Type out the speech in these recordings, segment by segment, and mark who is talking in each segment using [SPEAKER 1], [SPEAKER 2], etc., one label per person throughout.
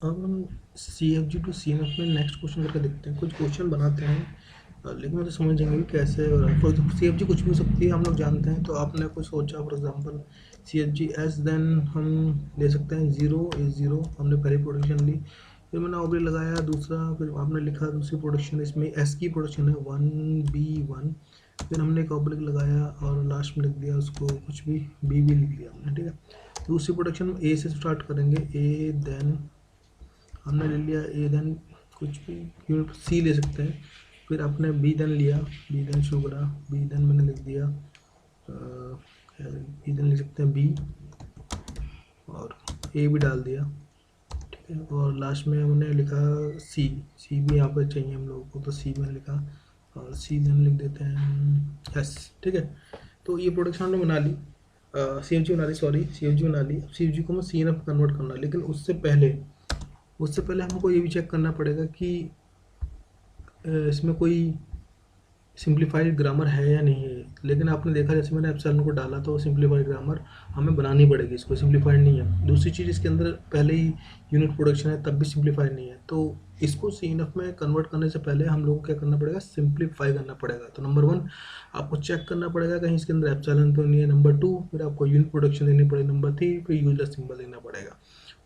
[SPEAKER 1] अब हम CFG to CNF में नेक्स्ट क्वेश्चन करके देखते हैं। कुछ क्वेश्चन बनाते हैं लेकिन मुझे समझेंगे कि कैसे। और फॉर CFG कुछ भी हो सकती है, हम लोग जानते हैं। तो आपने कुछ सोचा, for example CFG S, then हम ले सकते हैं 0 इज 0, हमने पहली प्रोडक्शन ली, फिर मैंने ऑब्जेक्ट लगाया दूसरा, फिर आपने लिखा दूसरी प्रोडक्शन, इसमें एस की प्रोडक्शन है 1B1, फिर हमने एक ऑब्जेक्ट लगाया और लास्ट में लिख दिया उसको कुछ भी B लिख दिया हमने, ठीक है। दूसरी प्रोडक्शन ए से स्टार्ट करेंगे, ए देन हमने ले लिया ए, देन कुछ भी यूनिट सी ले सकते हैं, फिर आपने बी देन लिया, बी देन शो करा, बी देन मैंने लिख दिया बी देन लिख सकते हैं बी, और ए भी डाल दिया, ठीक है। और लास्ट में हमने लिखा सी, सी भी यहाँ पर चाहिए हम लोगों को, तो सी मैंने लिखा, और सी देन लिख देते हैं एस, ठीक है। तो ये प्रोडक्शन हमने बना ली, CFG बना ली, सॉरी CFG बना ली। अब CFG को हमें CNF कन्वर्ट करना, लेकिन उससे पहले हमको ये भी चेक करना पड़ेगा कि इसमें कोई सिंप्लीफाइड ग्रामर है या नहीं है। लेकिन आपने देखा जैसे मैंने एप्सिलॉन को डाला तो सिंप्लीफाइड ग्रामर हमें बनानी पड़ेगी, इसको सिंप्लीफाइड नहीं है। दूसरी चीज़, इसके अंदर पहले ही यूनिट प्रोडक्शन है तब भी सिंप्लीफाइड नहीं है, तो इसको CNF में कन्वर्ट करने से पहले हम लोगों को क्या करना पड़ेगा, सिंप्लीफाई करना पड़ेगा। तो नंबर 1 आपको चेक करना पड़ेगा कहीं इसके अंदर एप्सिलॉन तो नहीं है, नंबर 2 फिर आपको यूनिट प्रोडक्शन देनी पड़ेगी, नंबर 3 फिर यूजलेस सिंबल देना पड़ेगा।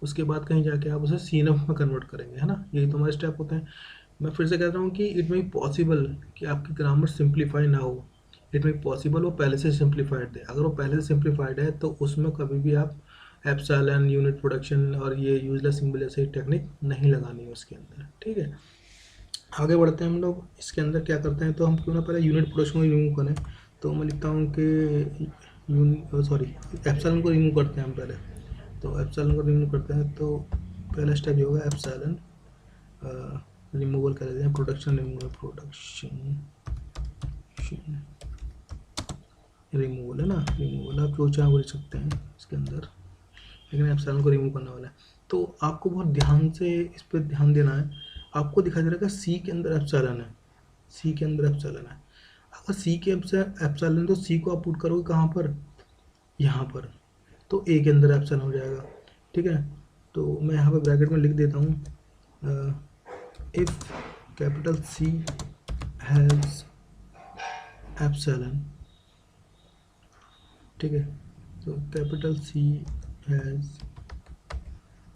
[SPEAKER 1] उसके बाद कहीं जाके आप उसे CNF में कन्वर्ट करेंगे, है ना। यही तो हमारे स्टेप होते हैं। मैं फिर से कहता हूँ कि इट मे पॉसिबल कि आपकी ग्रामर सिंप्लीफाई ना हो, इट मे पॉसिबल वो पहले से सिंप्लीफाइड है। अगर वो पहले से सिंप्लीफाइड है तो उसमें कभी भी आप एप्सिलॉन, यूनिट प्रोडक्शन और ये यूजलेस सिंबल जैसे टेक्निक नहीं लगानी है उसके अंदर, ठीक है। आगे बढ़ते हैं हम लोग, इसके अंदर क्या करते हैं, तो हम क्यों ना पहले यूनिट प्रोडक्शन को रिमूव करें। तो मैं लिखता हूँ कि सॉरी एप्सिलॉन को रिमूव करते हैं हम पहले। तो एप्सिलॉन को रिमूव करते हैं, तो पहला स्टेप ये होगा एप्सिलॉन रिमूवल कर देते हैं, प्रोडक्शन रिमूवल, प्रोडक्शन रिमूवल है ना, रिमूवल आप जो चाहे वो लिख सकते हैं इसके अंदर, लेकिन एप्सिलॉन को रिमूव करने वाला है। तो आपको बहुत ध्यान से इस पर ध्यान देना है। आपको दिखाई दे रहा है सी के अंदर एप्सिलॉन है, सी के अंदर एप्सिलॉन है। अगर सी के एप्सिलॉन है तो सी को आप पुट करोगे कहाँ पर, यहाँ पर, तो ए के अंदर एप्सिलॉन हो जाएगा, ठीक है। तो मैं यहाँ पर ब्रैकेट में लिख देता हूँ, if capital C has epsilon, ठीक है। तो कैपिटल C has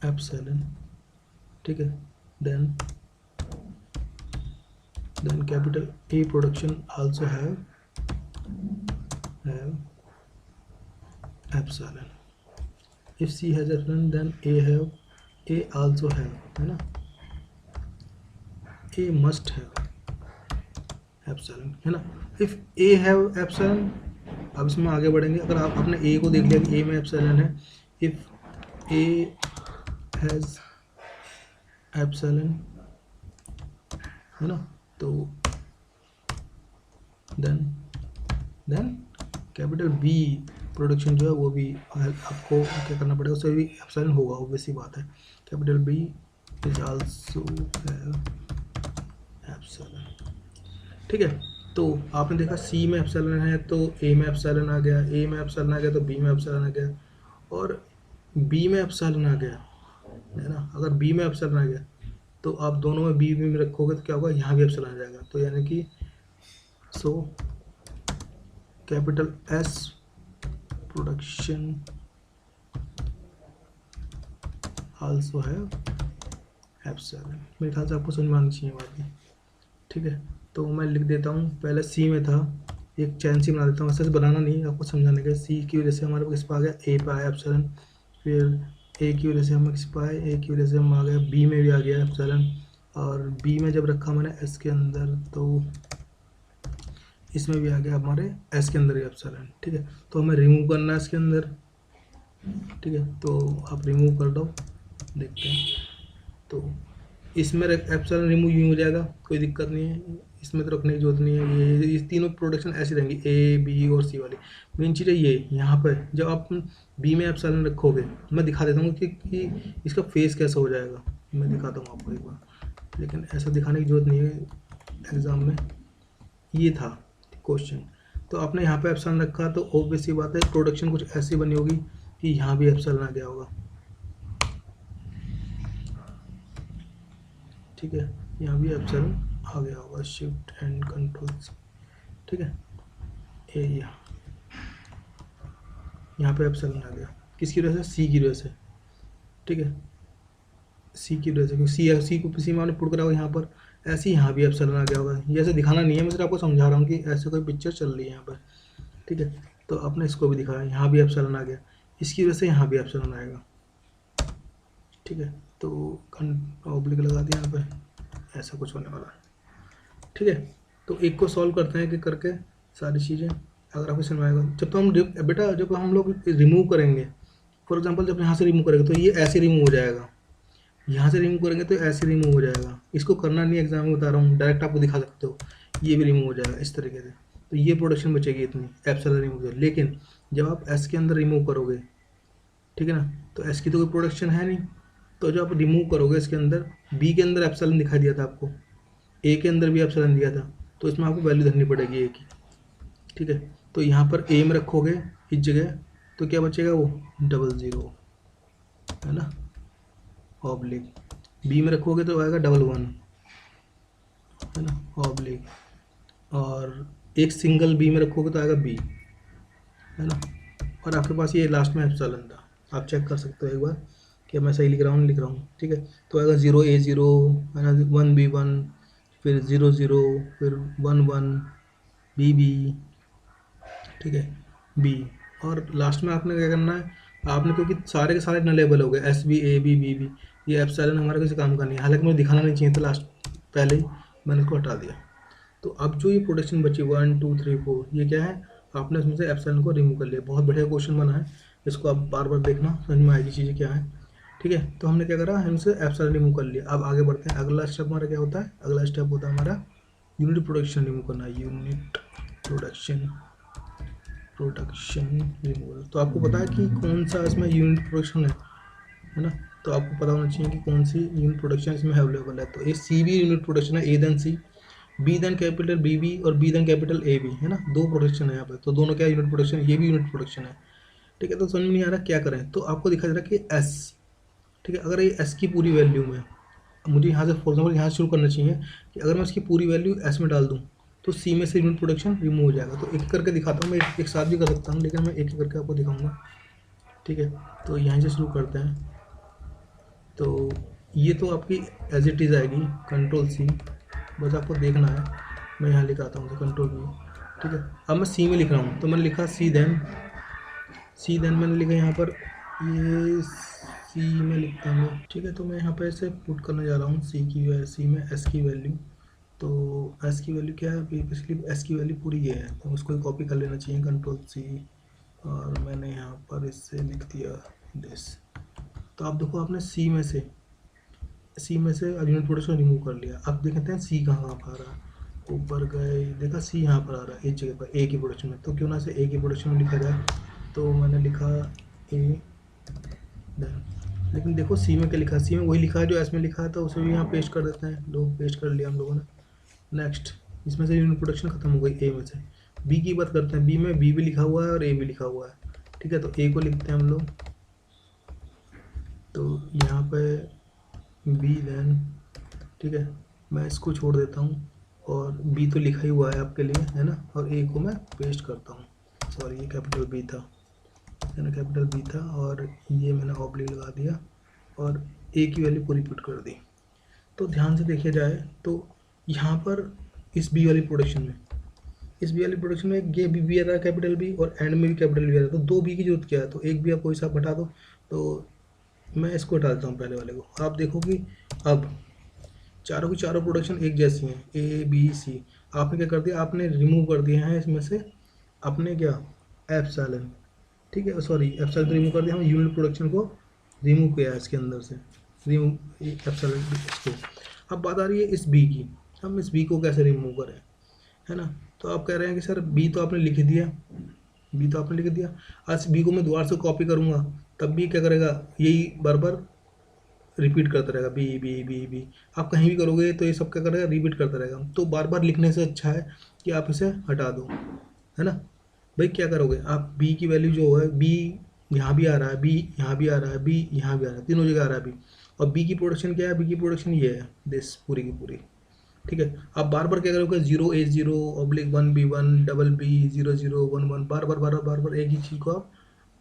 [SPEAKER 1] epsilon, ठीक है। then capital A production also have epsilon. if C has epsilon then A also have, है ना, A must have epsilon, है ना। if A have epsilon, अब इसमें आगे बढ़ेंगे। अगर आप अपने A को देख लिया कि A में एप्सिलॉन है, if A has epsilon, है ना, तो देन कैपिटल B प्रोडक्शन जो है वो भी आपको क्या करना पड़ेगा, उससे भी एप्सिलॉन होगा, ऑब्वियस बात है। Capital B is also epsilon, ठीक है। तो आपने देखा C में एप्सिलॉन है तो A में एप्सिलॉन आ गया, A में एप्सिलॉन आ गया तो B में एप्सिलॉन आ गया, और B में एप्सिलॉन आ गया, है ना। अगर B में एप्सिलॉन आ गया तो आप दोनों में B में रखोगे तो क्या होगा, यहाँ भी एप्सिलॉन आ जाएगा। तो यानी कि so capital S production also है एप्सिलॉन। मेरे ख्याल से आपको समझ में आनी चाहिए बात, ठीक है। तो मैं लिख देता हूँ, पहले C में था, एक चैन सी बना देता हूँ, ऐसे बनाना नहीं, आपको समझाने के। C की वजह से हमारे पास किस पर आ गया, A पर आया एप्सिलॉन, फिर A की वजह से हम किस पर आए, A की वजह से हम आ गए B में भी आ गया एप्सिलॉन, और B में जब रखा मैंने S के अंदर तो इसमें भी आ गया हमारे S के अंदर ही एप्सिलॉन, ठीक है। तो हमें रिमूव करना है इसके अंदर, ठीक है। तो आप रिमूव कर दो, देखते हैं। तो इसमें एप्सिलॉन रिमूव यूँ हो जाएगा, कोई दिक्कत नहीं है, इसमें तो रखने की जरूरत नहीं है। ये तीनों प्रोडक्शन ऐसी रहेंगी, A B और C वाली। मेन चीज़ है ये, यहाँ पर जब आप B में एप्सिलॉन रखोगे, मैं दिखा देता हूँ कि इसका फेस कैसा हो जाएगा, मैं दिखाता हूँ आपको एक बार, लेकिन ऐसा दिखाने की जरूरत नहीं है एग्ज़ाम में। ये था क्वेश्चन, तो आपने यहाँ पे एप्सिलॉन रखा तो ऑब्वियस सी बात है प्रोडक्शन कुछ ऐसी बनी होगी कि यहाँ भी एप्सिलॉन आ गया होगा, ठीक है, यहाँ भी एप्सिलॉन आ गया होगा, शिफ्ट एंड कंट्रोल सी, ठीक है, ये यहाँ पे एप्सिलॉन आ गया, किसकी वजह से, सी की वजह से, ठीक है, सी की वजह से, क्योंकि सी को सी में आपने पुट करा होगा यहाँ पर, ऐसे ही यहाँ भी एप्सिलॉन आ गया होगा। ये ऐसे दिखाना नहीं है, मैं सिर्फ आपको समझा रहा हूँ कि ऐसे कोई पिक्चर चल रही है यहाँ पर, ठीक है। तो आपने इसको भी दिखाया, यहाँ भी एप्सिलॉन आ गया, इसकी वजह से यहाँ भी एप्सिलॉन आएगा, ठीक है। तो ऑब्लिक लगा दिया यहाँ पे, ऐसा कुछ होने वाला है, ठीक है। तो एक को सॉल्व करते हैं कि करके सारी चीज़ें, अगर आपको समझ आएगा। जब तो हम बेटा जब हम लोग रिमूव करेंगे, फॉर एग्जांपल जब यहाँ से रिमूव करेंगे तो ये ऐसे रिमूव हो जाएगा, यहाँ से रिमूव करेंगे तो ऐसे रिमूव हो जाएगा। इसको करना नहीं, एग्जाम में बता रहा हूँ, डायरेक्ट आपको दिखा सकते हो, ये भी रिमूव हो जाएगा इस तरीके से। तो ये प्रोडक्शन बचेगी इतनी एप्सिलॉन रिमूव से। लेकिन जब आप एस के अंदर रिमूव करोगे, ठीक है ना, तो एस की तो कोई प्रोडक्शन है नहीं, तो जब आप रिमूव करोगे इसके अंदर, बी के अंदर एप्सिलॉन दिखाई दिया था आपको, ए के अंदर भी एप्सिलॉन दिया था, तो इसमें आपको वैल्यू धरनी पड़ेगी ए की, ठीक है। तो यहाँ पर ए में रखोगे इस जगह, तो क्या बचेगा, वो 00 है ना, ऑब्लिक। बी में रखोगे तो आएगा 11 है ना, ऑब्लिक। और एक सिंगल बी में रखोगे तो आएगा बी, है ना। और आपके पास ये लास्ट में एप्सिलॉन था, आप चेक कर सकते हो एक बार कि मैं सही लिख रहा हूँ, लिख रहा हूँ, ठीक है। तो आएगा 0A0 है ना, 1B1, फिर 00, फिर 11 BB, ठीक है, बी। और लास्ट में आपने क्या करना है, आपने, क्योंकि सारे के सारे नलेबल हो गए, SB AB BB, ये एप्सिलॉन हमारा किसी काम का नहीं है, हालांकि मुझे दिखाना नहीं चाहिए था लास्ट, पहले ही मैंने इसको हटा दिया। तो अब जो ये प्रोडक्शन बची 1 2 3 4, ये क्या है, आपने उसमें से एप्सिलॉन को रिमूव कर लिया। बहुत बढ़िया क्वेश्चन बना है, इसको आप बार बार देखना, समझ में आएगी चीज़ें क्या है, ठीक है। तो हमने क्या करा, हमसे एप्सिलॉन रिमूव कर लिया। अब आगे बढ़ते हैं, अगला स्टेप हमारा क्या होता है, अगला स्टेप होता है हमारा यूनिट प्रोडक्शन रिमूव करना, यूनिट प्रोडक्शन रिमूवल। तो आपको पता है कि कौन सा इसमें यूनिट प्रोडक्शन है ना, तो आपको पता होना चाहिए कि कौन सी यूनिट प्रोडक्शन इसमें अवेलेबल है। तो ये सी भी यूनिट प्रोडक्शन है, A then C, B then capital B B, और B then capital A B, है ना, दो प्रोडक्शन है यहाँ पे। तो दोनों क्या यूनिट प्रोडक्शन, ये भी यूनिट प्रोडक्शन है, ठीक है। तो समझ में नहीं आ रहा क्या करें, तो आपको दिखा दे रहा है कि एस, ठीक है। अगर ये एस की पूरी वैल्यू में, मुझे यहाँ से फॉर एग्जाम्पल यहाँ से शुरू करना चाहिए कि अगर मैं इसकी पूरी वैल्यू एस में डाल दूँ तो सी में से यूनिट प्रोडक्शन रिमूव हो जाएगा। तो एक करके दिखाता हूँ, मैं एक साथ भी कर सकता हूँ, लेकिन मैं एक करके आपको दिखाऊंगा, ठीक है। तो यहीं से शुरू करते हैं। तो ये तो आपकी एज इट इज़ आएगी, कंट्रोल सी, बस आपको देखना है। मैं यहाँ लिखाता हूँ कंट्रोल वी, ठीक है। अब मैं सी में लिख रहा हूँ, तो मैंने लिखा सी देन मैंने लिखा यहाँ पर, ये सी में लिखता हूँ, ठीक है। तो मैं यहाँ पे ऐसे पुट करने जा रहा हूँ सी में एस की वैल्यू। तो एस की वैल्यू क्या है, बेसिकली एस की वैल्यू पूरी ये है, तो उसको कॉपी कर लेना चाहिए, कंट्रोल सी, और मैंने यहाँ पर इससे लिख दिया दिस। तो आप देखो, आपने सी में से यूनिट प्रोडक्शन रिमूव कर लिया। अब देखते हैं सी कहाँ पर आ रहा है, ऊपर गए, देखा सी यहाँ पर आ रहा है, इस जगह पर ए की प्रोडक्शन में। तो क्यों ना से ए की प्रोडक्शन में लिखा जाए, तो मैंने लिखा ए देन, लेकिन देखो सी में क्या लिखा है, सी में वही लिखा है जो एस में लिखा है, तो उसे भी यहाँ पेस्ट कर देते हैं। लो, पेस्ट कर लिया हम लोगों ने। नेक्स्ट, इसमें से यूनिट प्रोडक्शन खत्म हो गई ए में से। बी की बात करते हैं, बी में बी भी लिखा हुआ है और ए भी लिखा हुआ है, ठीक है। तो ए को लिखते हैं हम लोग, तो यहाँ पे बी देन, ठीक है, मैं इसको छोड़ देता हूँ, और बी तो लिखा ही हुआ है आपके लिए, है ना, और ए को मैं पेस्ट करता हूँ। सॉरी, ये कैपिटल बी था, है ना, कैपिटल बी था, और ये मैंने ऑब्लिक लगा दिया, और ए की वैल्यू पूरी पुट कर दी। तो ध्यान से देखा जाए तो यहाँ पर इस बी वाली प्रोडक्शन में ये बी आ रहा है कैपिटल बी, और एंड में भी कैपिटल बी आ रहा है। तो दो बी की जरूरत क्या है, तो एक बी आप कोई सा हटा दो। तो मैं इसको हटाता हूँ पहले वाले को। आप देखो कि अब चारों की चारों प्रोडक्शन एक जैसी हैं, ए बी सी। आपने क्या कर दिया, आपने रिमूव कर दिए हैं इसमें से अपने क्या, एप्सिलॉन, ठीक है, सॉरी एप्सिलॉन रिमूव कर दिया, हम यूनिट प्रोडक्शन को रिमूव किया है इसके अंदर से, रिमूव एप्सिलॉन इसको। अब बात आ रही है इस बी की, हम इस बी को कैसे रिमूव करें, है ना। तो आप कह रहे हैं कि सर बी तो आपने लिख दिया, आज बी को मैं दोबारा से कॉपी करूँगा तब भी क्या करेगा, यही बार बार रिपीट करता रहेगा, बी बी बी बी। आप कहीं भी करोगे तो ये सब क्या करेगा, रिपीट करता रहेगा। तो बार बार लिखने से अच्छा है कि आप इसे हटा दो, है ना। भाई क्या करोगे आप, बी की वैल्यू जो है, बी यहाँ भी आ रहा है, बी यहाँ भी आ रहा है, बी यहाँ भी आ रहा है, तीनों जगह आ रहा है बी। और बी की प्रोडक्शन क्या है, बी की प्रोडक्शन ये है दिस पूरी की पूरी, ठीक है। आप बार बार क्या करोगे, 0A0/1B1 डबल बी 0011, बार बार एक ही चीज़ को आप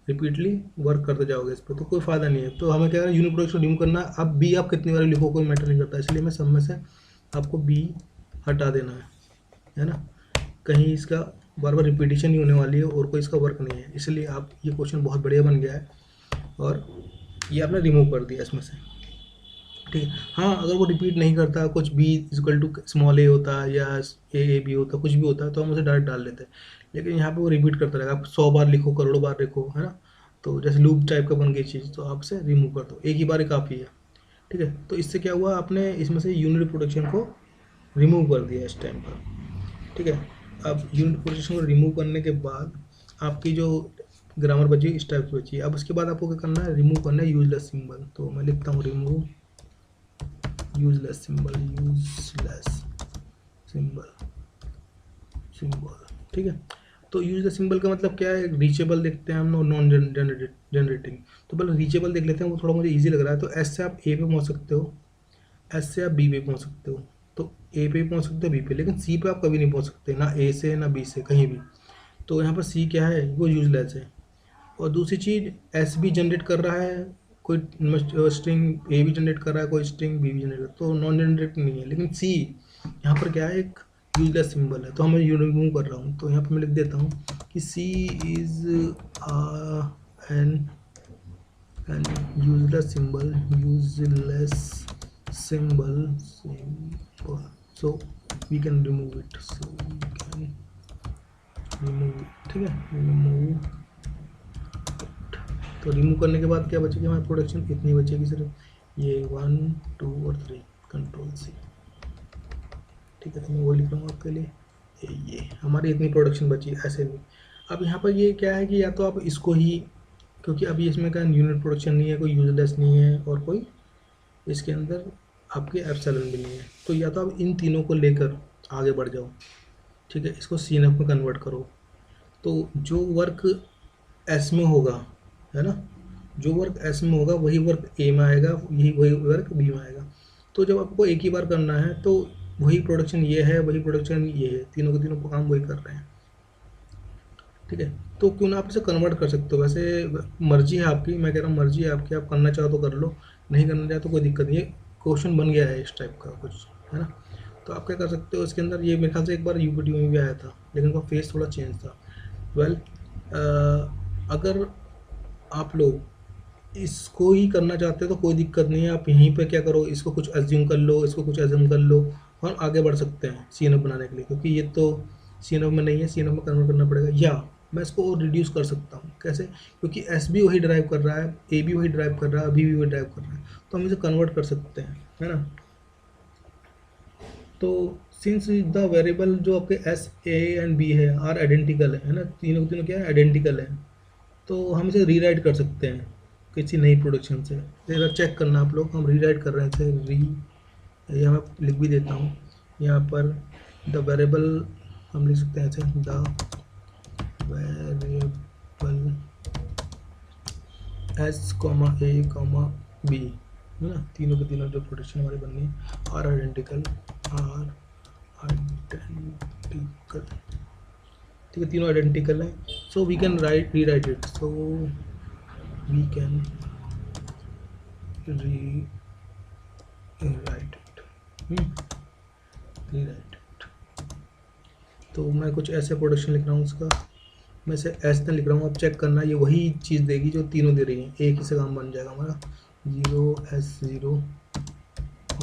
[SPEAKER 1] रिपीटली वर्क करते जाओगे इस पर, तो कोई फायदा नहीं है। तो हमें क्या है, यूनिट प्रोडक्शन रिमूव करना है। अब बी आप कितनी बार लिखो कोई मैटर नहीं करता, इसलिए मैं सब में से आपको बी हटा देना है ना। कहीं इसका बार बार रिपीटिशन नहीं होने वाली है और कोई इसका वर्क नहीं है, इसलिए आप ये क्वेश्चन बहुत बढ़िया बन गया है और ये आपने रिमूव कर दिया इसमें से, ठीक है। हाँ, अगर वो रिपीट नहीं करता, कुछ बी इक्वल टू स्मॉल ए होता है या ए बी होता, कुछ भी होता है, तो हम उसे डायरेक्ट डाल लेते हैं। लेकिन यहाँ पे वो रिपीट करता रहेगा, आप 100 बार लिखो, करोड़ों बार लिखो, है ना, तो जैसे लूप टाइप का बन गई चीज़, तो आप इसे रिमूव कर दो, एक ही बार ही काफ़ी है, ठीक है। तो इससे क्या हुआ, आपने इसमें से यूनिट प्रोडक्शन को रिमूव कर दिया इस टाइम पर, ठीक है। अब यूनिट प्रोडक्शन को रिमूव करने के बाद आपकी जो ग्रामर बची इस टाइप की बची है। अब उसके बाद आपको क्या करना है, रिमूव करना है यूजलेस सिंबल। तो मैं लिखता हूँ रिमूव यूजलेस सिंबल, ठीक है। तो यूजलेस सिंबल का मतलब क्या है, रीचेबल देखते हैं हम, नॉन जनरेटिंग। तो पहले रीचेबल देख लेते हैं, वो थोड़ा मुझे इजी लग रहा है। तो एस से आप ए पे पहुंच सकते हो, एस से आप बी पे पहुंच सकते हो, तो ए पे भी पहुंच सकते हो, बी पे, लेकिन सी पे आप कभी नहीं पहुंच सकते, ना ए से ना बी से, कहीं भी। तो यहाँ पर सी क्या है, वो यूजलेस है। और दूसरी चीज़, एस भी जनरेट कर रहा है, कोई स्ट्रिंग ए भी जनरेट कर रहा है, कोई स्ट्रिंग बी भी जनरेट कर रहा है, तो नॉन जनरेट नहीं है। लेकिन सी यहाँ पर क्या है, एक यूजलेस सिंबल है, तो हमें रिमूव कर रहा हूँ। तो यहाँ पर मैं लिख देता हूँ कि C is an useless symbol, so we can remove it, ठीक है, रिमूव। तो रिमूव करने के बाद क्या बचेगी हमारी प्रोडक्शन, इतनी बचेगी सिर्फ, ये 1 2 और 3, कंट्रोल सी, ठीक है। तो मैं वो लिख रहा हूँ आपके लिए, ये हमारी इतनी प्रोडक्शन बची ऐसे भी। अब यहाँ पर ये क्या है कि या तो आप इसको ही, क्योंकि अभी इसमें का यूनिट प्रोडक्शन नहीं है, कोई यूजलेस नहीं है, और कोई इसके अंदर आपके एप्सिलॉन भी नहीं है, तो या तो आप इन तीनों को लेकर आगे बढ़ जाओ, ठीक है, इसको सीएनएफ में कन्वर्ट करो। तो जो वर्क एस में होगा, है ना, जो वर्क एस में होगा वही वर्क ए में आएगा, यही वही वर्क बी में आएगा। तो जब आपको एक ही बार करना है, तो वही प्रोडक्शन ये है, वही प्रोडक्शन ये है, तीनों के तीनों काम वही कर रहे हैं, ठीक है। तो क्यों ना आप इसे कन्वर्ट कर सकते हो, वैसे मर्जी है आपकी, मैं कह रहा हूँ मर्जी है आपकी, आप करना चाहो तो कर लो, नहीं करना चाहो तो कोई दिक्कत नहीं है। क्वेश्चन बन गया है इस टाइप का कुछ, है ना। तो आप क्या कर सकते हो इसके अंदर, ये मेरे ख्याल से एक बार यूपीटी में भी आया था, लेकिन उसका फेस थोड़ा चेंज था। वेल, अगर आप लोग इसको ही करना चाहते हो तो कोई दिक्कत नहीं है, आप यहीं पे क्या करो, इसको कुछ एज्यूम कर लो, इसको कुछ एज्यूम कर लो, और आगे बढ़ सकते हैं सीएनएफ बनाने के लिए, क्योंकि ये तो सीएनएफ में नहीं है, सीएनएफ में कन्वर्ट करना पड़ेगा। या मैं इसको रिड्यूस कर सकता हूँ, कैसे, क्योंकि एस भी वही ड्राइव कर रहा है, ए भी वही ड्राइव कर रहा है, बी भी वही ड्राइव कर रहा है, तो हम इसे कन्वर्ट कर सकते हैं, है ना। तो सिंस द वेरिएबल जो आपके एस ए एंड बी है आर आइडेंटिकल है ना, तीनों के तीनों क्या है, आइडेंटिकल है, तो हम इसे रीराइट कर सकते हैं किसी नई प्रोडक्शन से। जरा चेक करना आप लोग, हम रीराइट कर रहे हैं इसे, यहाँ मैं लिख भी देता हूँ, यहाँ पर द वेरिएबल हम लिख सकते हैं ऐसे, the variable S comma A comma B, है ना, तीनों के तीनों जो प्रोडक्शन हमारी बननी है आर आइडेंटिकल, ठीक है, तीनों आइडेंटिकल हैं, so we can rewrite it, so we can rewrite it. तो मैं कुछ ऐसे प्रोडक्शन लिख रहा हूँ उसका, मैं इसे ऐसे लिख रहा हूँ, आप चेक करना, ये वही चीज़ देगी जो तीनों दे रही हैं, एक ही से काम बन जाएगा हमारा, 0S0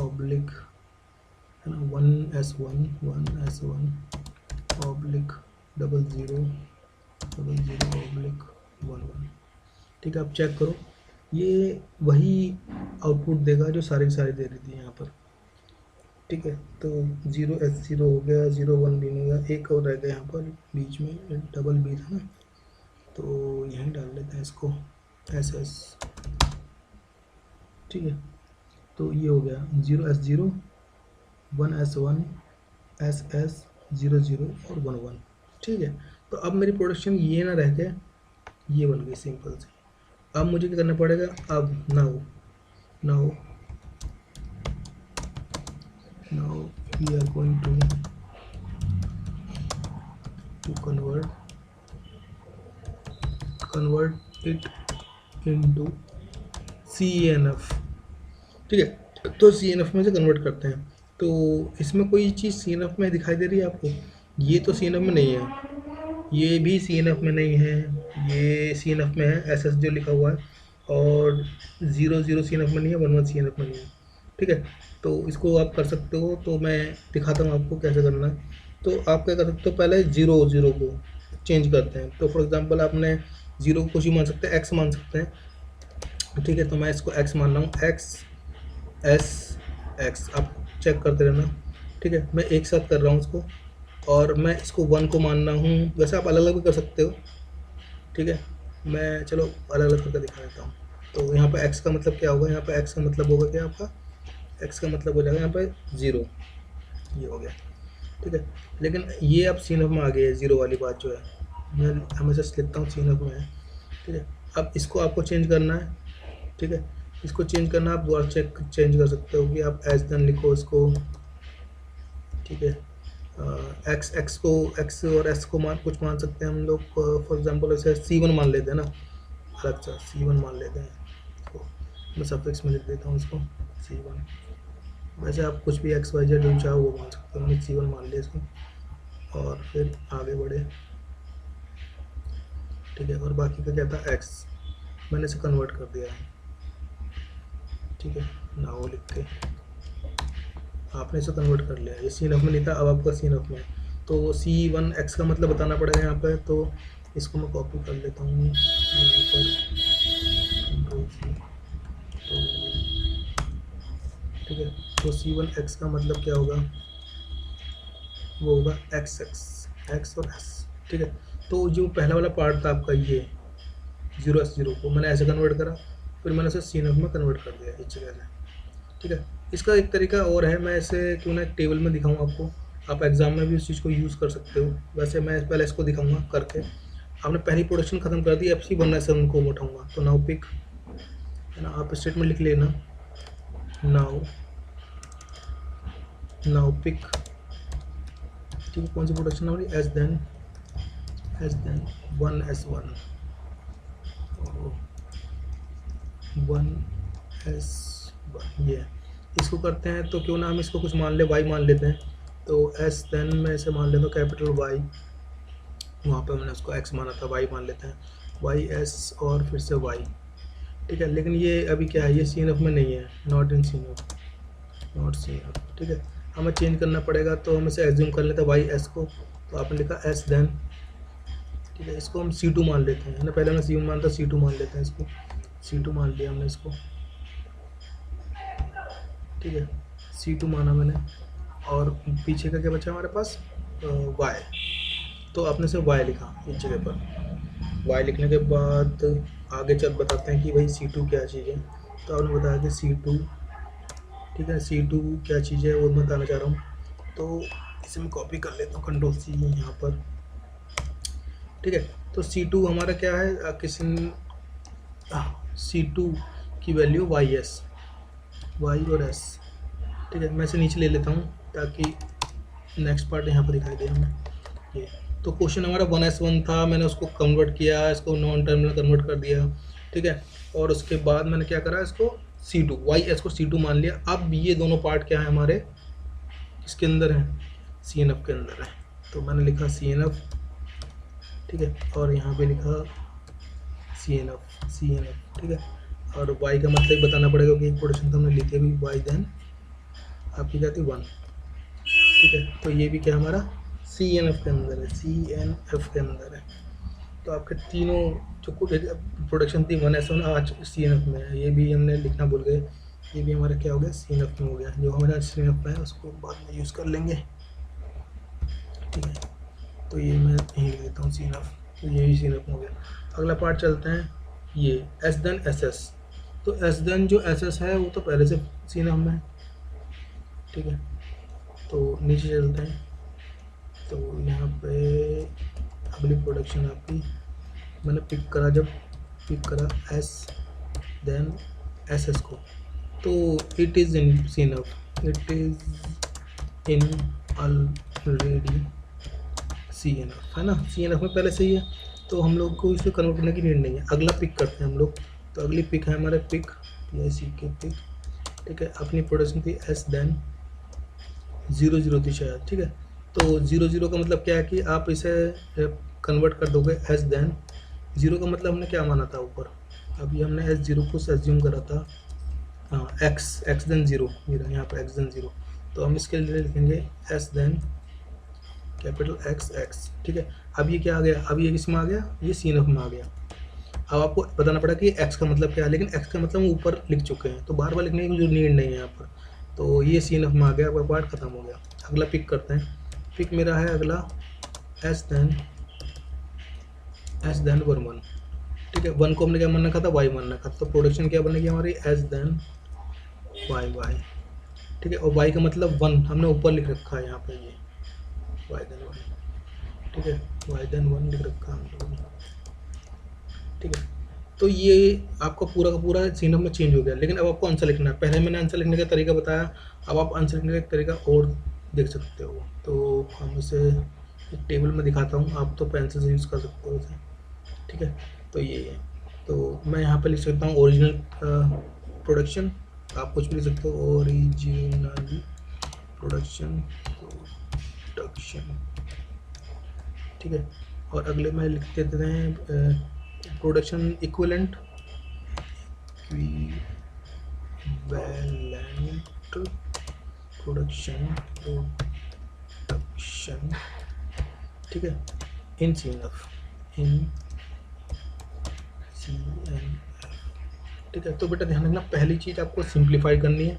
[SPEAKER 1] ऑब्लिक, है ना, 1S1 ऑब्लिक 00 ऑब्लिक 11, ठीक है। आप चेक करो, ये वही आउटपुट देगा जो सारी दे रही थी यहाँ पर, ठीक है। तो 0S0 हो गया, 01 भी नहीं हुआ, एक और रह गया यहाँ पर बीच में, डबल बी था ना, तो यहीं डाल लेते हैं इसको SS, ठीक है। तो ये हो गया 0S0 1S1 SS 00 और 11, ठीक है। तो अब मेरी प्रोडक्शन ये ना रह के ये बन गई सिंपल से। अब मुझे क्या करना पड़ेगा, अब now Now we are going to convert it into CNF। ठीक है, तो CNF में से कन्वर्ट करते हैं। तो इसमें कोई चीज़ CNF में दिखाई दे रही है आपको? ये तो CNF में नहीं है, ये भी CNF में नहीं है, ये CNF में है, SS जो लिखा हुआ है, और 00 CNF में नहीं है, 11 CNF में नहीं है। ठीक है, तो इसको आप कर सकते हो, तो मैं दिखाता हूँ आपको कैसे करना है। तो आप क्या कर सकते हो, पहले 0 को चेंज करते हैं। तो फॉर एग्जांपल आपने 0 को कुछ ही मान सकते हैं, x मान सकते हैं। ठीक है, तो मैं इसको x मान रहा हूँ, x आप चेक करते रहना। ठीक है, मैं एक साथ कर रहा हूँ इसको, और मैं इसको 1 को मानना हूँ। वैसे आप अलग अलग भी कर सकते हो। ठीक है, मैं चलो अलग अलग करके दिखा देता हूँ। तो यहाँ पर x का मतलब क्या होगा, यहाँ पर x का मतलब होगा क्या आपका, x का मतलब हो जाएगा यहाँ पर 0, ये हो गया। ठीक है, लेकिन ये अब CNF में आ गया है, 0 वाली बात जो है, मैं हमेशा लिखता हूँ CNF में है। ठीक है, अब इसको आपको चेंज करना है। ठीक है, इसको चेंज करना आप दोबारा चेंज कर सकते हो कि आप एज देन लिखो इसको। ठीक है, एक्स को एक्स और एस को कुछ मान सकते हैं हम लोग। फॉर एग्जांपल ऐसे C1 मान लेते हैं ना, अलग सा C1 मान लेते हैं। तो मैं सफिक्स में लिख देता हूँ इसको C1। वैसे आप कुछ भी XYZ जो चाहो वो मान सकते हो, मैंने C1 मान लिया इसको, और फिर आगे बढ़े। ठीक है, और बाकी का क्या था, x, मैंने इसे कन्वर्ट कर दिया है। ठीक है, ना वो लिख के आपने इसे कन्वर्ट कर लिया। ये CNF में नहीं था, अब आपका CNF में। तो C1x का मतलब बताना पड़ेगा यहाँ पे। तो इसको मैं कॉपी कर लेता हूँ यहाँ पर, तो ठीक है, तो C1x का मतलब क्या होगा, वो होगा x और s। ठीक है, तो जो पहला वाला पार्ट था आपका, ये 0 को मैंने ऐसे कन्वर्ट करा, फिर मैंने इसे CNF में कन्वर्ट कर दिया इस जगह से। ठीक है, इसका एक तरीका और है, मैं इसे क्यों ना एक टेबल में दिखाऊँ आपको, आप एग्जाम में भी उस चीज़ को यूज़ कर सकते हो। वैसे मैं पहले इसको दिखाऊंगा करके। आपने पहली प्रोडक्शन ख़त्म कर दी, FC1 को उठाऊंगा, तो नाउ पिक है ना, आप स्टेटमेंट लिख लेना, नाउ पिक। ठीक है, कौन सी प्रोडक्शन हमारी, एज देन 1S1 ये इसको करते हैं। तो क्यों ना हम इसको कुछ मान ले, y मान लेते हैं। तो एस देन मैं इसे मान लेता हूँ कैपिटल Y, वहाँ पे मैंने उसको x माना था, y मान लेते हैं, YS और फिर से y। ठीक है, लेकिन ये अभी क्या है, ये CNF में नहीं है, नॉट CNF। ठीक है, हमें चेंज करना पड़ेगा, तो हम इसे एज्यूम कर लेते हैं YS को। तो आपने लिखा S देन, ठीक है, इसको हम C2 मान लेते हैं ना, पहले हमने C1 माना था, C2 मान लेते हैं इसको, C2 मान लिया हमने इसको। ठीक है, C2 माना मैंने, और पीछे का क्या बचा हमारे पास, y। तो आपने से y लिखा इस जगह पर। y लिखने के बाद आगे चल बताते हैं कि भाई C2 क्या चीज़ है। तो आपने बताया कि C2, ठीक है, C2 क्या चीज़ है वो मैं बताना चाह रहा हूँ। तो इसे मैं कॉपी कर लेता हूँ, Ctrl+C यहाँ पर। ठीक है, तो C2 हमारा क्या है, C2 की वैल्यू YS, Y और S। ठीक है, मैं इसे नीचे ले लेता हूँ ताकि नेक्स्ट पार्ट यहाँ पर दिखाई दे हमें। ये तो क्वेश्चन हमारा 1S1 था, मैंने उसको कन्वर्ट किया, इसको नॉन टर्मिनल कन्वर्ट कर दिया। ठीक है, और उसके बाद मैंने क्या करा, इसको C2 YS को C2 मान लिया। अब ये दोनों पार्ट क्या है हमारे, इसके अंदर है, CNF के अंदर है। तो मैंने लिखा CNF, ठीक है, और यहाँ पे लिखा CNF। ठीक है, और y का मतलब बताना पड़ेगा कि एक प्रोडक्शन तो हमने लिखी अभी, y देन आपकी जाती 1। ठीक है, तो ये भी क्या हमारा CNF के अंदर है, CNF के अंदर है। तो आपके तीनों जो प्रोडक्शन थी 1S1 आज CNF में है। ये भी हमने लिखना भूल गए, ये भी हमारा क्या हो गया, CNF में हो गया। जो हमारा CNF में है उसको बाद में यूज़ कर लेंगे। ठीक है, तो ये मैं यहीं लिख देता हूँ CNF, तो ये भी CNF में हो गया। अगला पार्ट चलते हैं, ये S देन SS। तो S देन जो SS है वो तो पहले से CNF में है। ठीक है, तो नीचे चलते हैं। तो यहाँ पे अगली प्रोडक्शन आपकी मैंने पिक करा, जब पिक करा S देन SS को, तो it is in CNF, it is in already C N F, है ना, सी एन एफ में पहले से ही है, तो हम लोग को इसे कन्वर्ट करने की नीड नहीं है। अगला पिक करते हैं हम लोग। तो अगली पिक है हमारे पिक PICK पिक, ठीक है। अपनी प्रोडक्शन थी एस देन 00 थी शायद, ठीक है। तो 00 का मतलब क्या है कि आप इसे कन्वर्ट कर दोगे एस देन 0 का मतलब हमने क्या माना था ऊपर, अभी हमने S0 को एज्यूम करा था, हाँ एक्स देन 0, मेरा यहाँ पर एक्स देन 0, तो हम इसके लिए लिखेंगे एस देन कैपिटल एक्स, ठीक है। अब ये क्या आ गया, अब ये किस में आ गया, ये CNF में आ गया। अब आपको बताना पड़ा कि एक्स का मतलब क्या है, लेकिन एक्स का मतलब हम ऊपर लिख चुके हैं, तो बार बार लिखने की जो नीड नहीं है यहाँ पर। तो ये CNF में आ गया, आपका पार्ट खत्म हो गया। अगला पिक करते हैं। पिक मेरा है अगला एस देन 1, ठीक है। 1 को हमने क्या मानना था, Y मानना था, तो प्रोडक्शन क्या बनेगी हमारी एस देन वाई, ठीक है। और Y का मतलब 1 हमने ऊपर लिख रखा है यहाँ पे, ये Y देन 1, ठीक है, Y देन 1 लिख रखा है हम लोगों ने, ठीक है। तो ये आपका पूरा का पूरा CNF में चेंज हो गया, लेकिन अब आपको आंसर लिखना है। पहले मैंने आंसर लिखने का तरीका बताया, अब आप आंसर लिखने का तरीका और देख सकते हो। तो हम इसे एक टेबल में दिखाता हूँ, आप तो पेंसिल से यूज़ कर सकते हो इसे, ठीक है। तो ये है, तो मैं यहाँ पे लिख सकता हूँ ओरिजिनल प्रोडक्शन, आप कुछ भी लिख सकते हो, ओरिजिनल प्रोडक्शन, ठीक है। और अगले में लिख देते हैं प्रोडक्शन इक्विवेलेंट प्रोडक्शन, ठीक है, इन CNF, ठीक है। तो बेटा ध्यान रखना, पहली चीज़ आपको सिंप्लीफाई करनी है,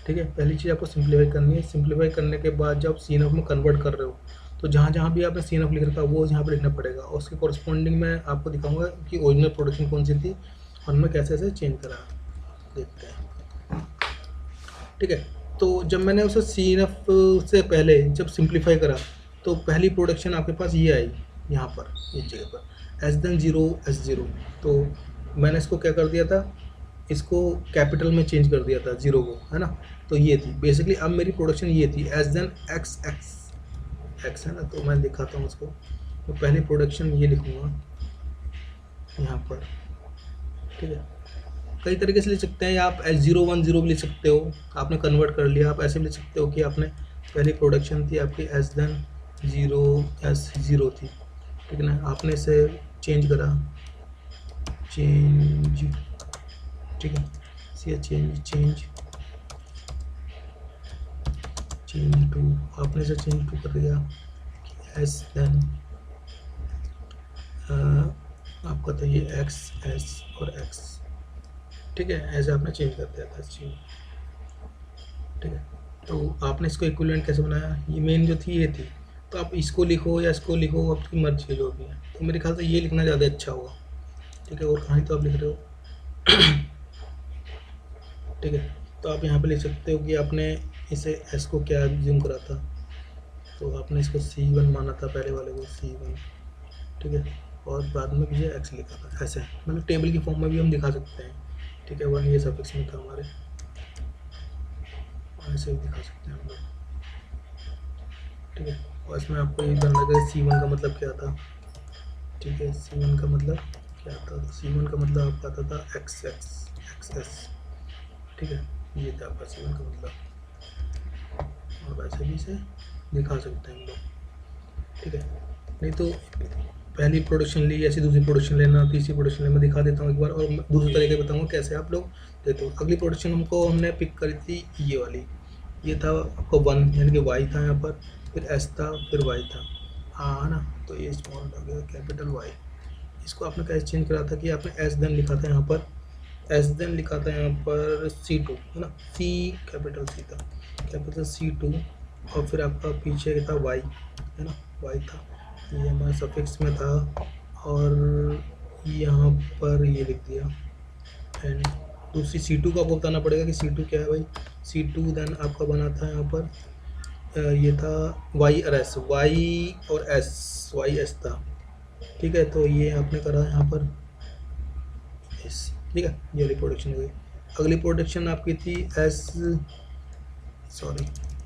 [SPEAKER 1] ठीक है। पहली चीज़ आपको सिंप्लीफाई करनी है। सिंप्लीफाई करने के बाद जब CNF में कन्वर्ट कर रहे हो, तो जहाँ जहाँ भी आपने CNF लिख रखा है वो यहाँ पर लिखना पड़ेगा, और उसके कॉरस्पॉन्डिंग मैं आपको दिखाऊंगा कि ओरिजिनल प्रोडक्शन कौन सी थी और मैं कैसे ऐसे चेंज करा, देखते हैं, ठीक है। तो जब मैंने उसे CNF से पहले जब सिंप्लीफाई करा, तो पहली प्रोडक्शन आपके पास ये आई, यहाँ पर इस जगह पर एस देन 0 S0, तो मैंने इसको क्या कर दिया था, इसको कैपिटल में चेंज कर दिया था 0 को, है ना। तो ये थी बेसिकली, अब मेरी प्रोडक्शन ये थी एस देन एक्स, है ना। तो मैं दिखाता हूँ उसको, तो पहली प्रोडक्शन ये लिखूँगा यहाँ पर, ठीक है। कई तरीके से लिख सकते हैं, या आप S010 भी लिख सकते हो, आपने कन्वर्ट कर लिया। आप ऐसे भी लिख सकते हो कि आपने पहली प्रोडक्शन थी आपकी एस देन 0 थी, ठीक है ना, आपने इसे चेंज करा, चेंज, ठीक है, चेंज टू, आपने इसे चेंज टू कर दिया एस देन आपका तो ये एक्स और एक्स, ठीक है, ऐसे आपने चेंज कर दिया था इस चीज़, ठीक है। तो आपने इसको इक्विवेलेंट कैसे बनाया, ये मेन जो थी ये थी, तो आप इसको लिखो या इसको लिखो, आपकी मर्जी है जो भी है। तो मेरे ख्याल से ये लिखना ज़्यादा अच्छा होगा, ठीक है। और कहीं तो आप लिख रहे हो ठीक है। तो आप यहाँ पे लिख सकते हो कि आपने इसे एस को क्या एज्यूम करा था, तो आपने इसको C1 माना था, पहले वाले को C1, ठीक है, और बाद में मुझे एक्स लिखा था, ऐसे मतलब टेबल की फॉर्म में भी हम दिखा सकते हैं, ठीक है। 1 ये सफिक्स में था हमारे, ऐसे भी दिखा सकते हैं हम लोग, ठीक है। और इसमें आपको ये जानना है C1 का मतलब क्या था, ठीक है। C1 का मतलब क्या था, C1 का मतलब आपका आता था XS, ठीक है, ये था आपका C1 का मतलब, और वैसे भी इसे दिखा सकते हैं हम लोग, ठीक है। नहीं तो पहली प्रोडक्शन ली, ऐसी दूसरी प्रोडक्शन लेना, तीसरी प्रोडक्शन लेना, मैं दिखा देता हूँ एक बार, और दूसरे तरीके बताऊँगा कैसे आप लोग देते हो। अगली प्रोडक्शन हमने पिक करी थी ये वाली, ये था आपको 1 यानी कि Y था यहाँ पर, फिर S था, फिर Y था, हाँ ना। तो ये स्मॉल हो गया कैपिटल Y, इसको आपने कैसे चेंज करा था कि आपने एस देन लिखा था यहाँ पर, एस देन लिखा था यहाँ पर C2, है ना, C कैपिटल C था, कैपिटल C2, और फिर आपका पीछे था Y, है ना, Y था, ये हमारे सफिक्स में था, और यहाँ पर ये लिख दिया। एंड दूसरी C2 को आपको बताना पड़ेगा कि C2 क्या है भाई। C2 देन आपका बना था यहाँ पर ये था Y और S, Y और S था, ठीक है। तो ये आपने करा यहाँ पर इस, ठीक है, ये वाली प्रोडक्शन हो गई। अगली प्रोडक्शन आपकी थी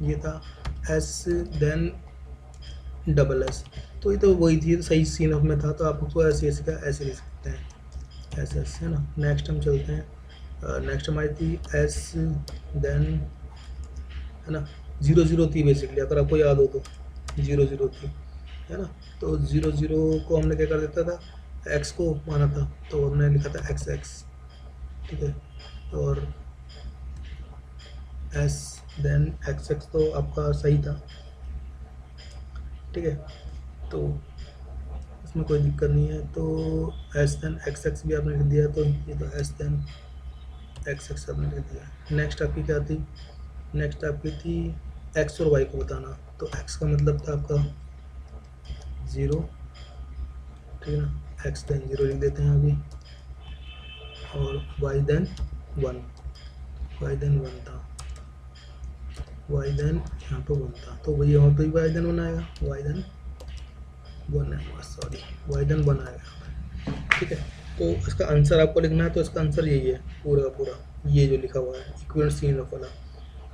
[SPEAKER 1] ये था एस देन डबल एस, तो ये तो वही थी, तो सही सीन ऑफ में था, तो आप उसको ऐसे ऐसे का ऐसे लिख सकते हैं, ऐसे ऐसे, है ना। नेक्स्ट हम चलते हैं, नेक्स्ट हमारी थी एस देन, है ना, 0 0 थी बेसिकली, अगर आपको याद हो तो 0 0 थी, है ना। तो 0 0 को हमने क्या कर देता था, एक्स को माना था, तो हमने लिखा था एक्स एक्स, ठीक है। और एस देन एक्स एक्स तो आपका सही था, ठीक है। तो इसमें कोई दिक्कत नहीं है, तो एस देन एक्स एक्स भी आपने लिख दिया, तो ये तो एस देन एक्स एक्स आपने लिख दिया। नेक्स्ट आपकी क्या थी, नेक्स्ट आपकी थी एक्स और वाई को बताना, तो एक्स का मतलब था आपका 0, ठीक है ना, एक्स देन 0 लिख देते हैं अभी, और वाई देन 1, वाई देन 1 था, वाई देन यहाँ पर 1 था, तो वही यहाँ पर वाई देन 1 आएगा, वाई देन 1 है, सॉरी वाई देन 1 आएगा, ठीक है। तो इसका आंसर आपको लिखना है, तो इसका आंसर यही है पूरा का पूरा, ये जो लिखा हुआ है इक्विवेलेंट सीन ऑफ वाला,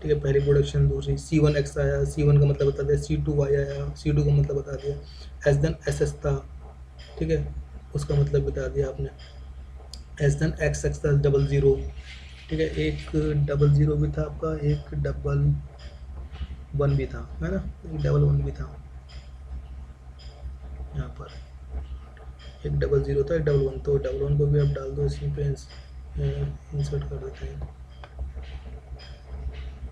[SPEAKER 1] ठीक है। पहली प्रोडक्शन, दूसरी C1X आया, C1 का मतलब बता दिया, C2Y आया, C2 का मतलब बता दिया, एस देन SS था, ठीक है, उसका मतलब बता दिया आपने, एस देन XX था 00, ठीक है, एक 00 भी था आपका, एक 11 भी था, है ना, एक 11 भी था यहाँ पर, एक 00 था, एक 11, तो 11 को भी आप डाल दो इसी पे, इंसर्ट कर देते हैं,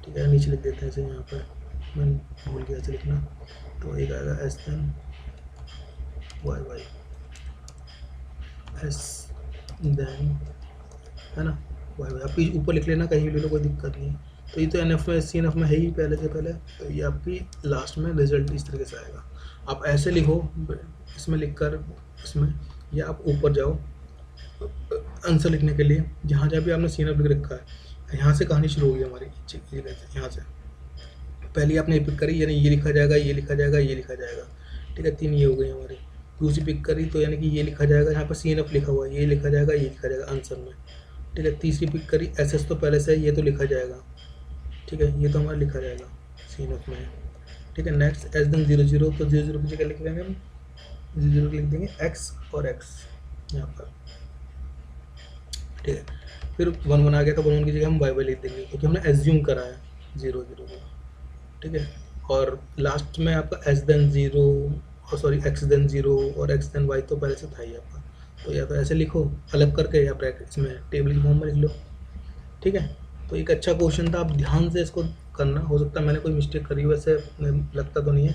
[SPEAKER 1] ठीक है, नीचे लिख देते हैं इसे यहाँ पर, मैं भूल गया ऐसे लिखना, तो एक आएगा S then Y Y, S then, है ना, वाई वाई, आप ऊपर लिख लेना, कहीं भी ले लो, कोई दिक्कत नहीं है। तो ये तो एन एफ में, सी एन एफ में है ही पहले से पहले, तो ये आपकी लास्ट में रिजल्ट इस तरीके से आएगा। आप ऐसे लिखो, इसमें लिख कर इसमें, या आप ऊपर जाओ आंसर लिखने के लिए, जहाँ जहाँ भी आपने सी एन एफ लिख रखा है, यहाँ से कहानी शुरू होगी हमारी, यहाँ से पहले आपने ये पिक करी, यानी ये लिखा जाएगा, ये लिखा जाएगा, ये लिखा जाएगा, ठीक है, 3 ये हो गई हमारी। दूसरी पिक करी तो यानी कि ये लिखा जाएगा, यहाँ पर सी एन एफ लिखा हुआ है, ये लिखा जाएगा, ये लिखा जाएगा आंसर में, ठीक है। तीसरी पिक करी एस एस तो पहले से ये तो लिखा जाएगा, ठीक है, ये तो हमारा लिखा जाएगा सी एन एफ में, ठीक है। नेक्स्ट एस देन 00, तो 00 की जगह लिख देंगे हम, 00 लिख देंगे एक्स और एक्स यहाँ पर, ठीक है। फिर 1 1 आ गया, तो 1 1 की जगह हम वाई वाई लिख देंगे, क्योंकि हमने एज्यूम करा है 0 0 को, ठीक है। और लास्ट में आपका एस देन 0, और सॉरी एक्स देन 0 और एक्स देन वाई तो पहले से था ही आपका, तो या तो ऐसे लिखो अलग करके, या ब्रैकेट इसमें टेबल की फॉर्म में लिख लो, ठीक है। तो एक अच्छा क्वेश्चन था, आप ध्यान से इसको करना, हो सकता है मैंने कोई मिस्टेक करी, वैसे लगता तो नहीं है,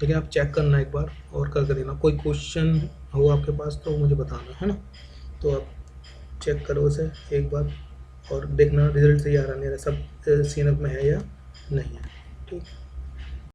[SPEAKER 1] लेकिन आप चेक करना एक बार और करके देना, कोई क्वेश्चन हो आपके पास तो मुझे बताना, है ना। तो आप चेक करो उसे एक बार और देखना रिजल्ट सही आ रहा नहीं आ रहा, सब सीन अप में है या नहीं है, ठीक।